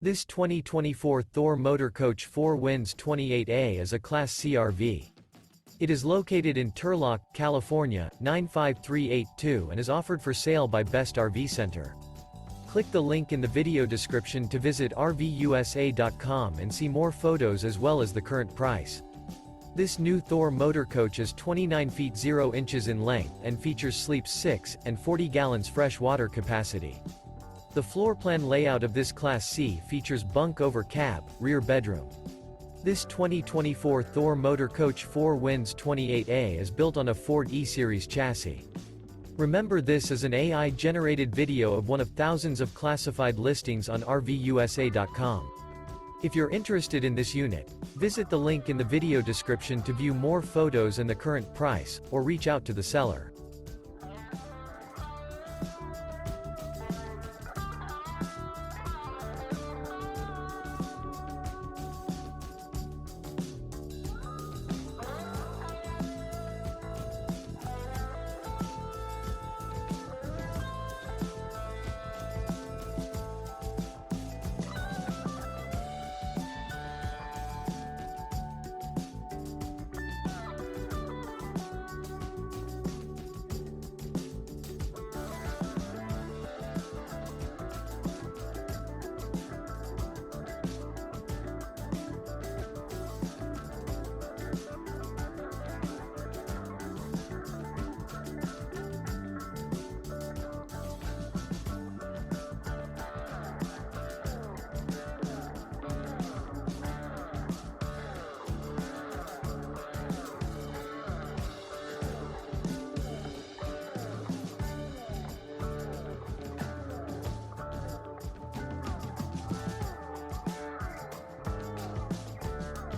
This 2024 Thor Motor Coach 4 Winds 28A is a Class C RV. It is located in Turlock, California, 95382 and is offered for sale by Best RV Center. Click the link in the video description to visit RVUSA.com and see more photos as well as the current price. This new Thor Motor Coach is 29 feet 0 inches in length and features sleeps 6 and 40 gallons fresh water capacity. The floor plan layout of this Class C features bunk over cab, rear bedroom. This 2024 Thor Motor Coach 4 Winds 28A is built on a Ford E-Series chassis. Remember, this is an AI-generated video of one of thousands of classified listings on RVUSA.com. If you're interested in this unit, visit the link in the video description to view more photos and the current price, or reach out to the seller.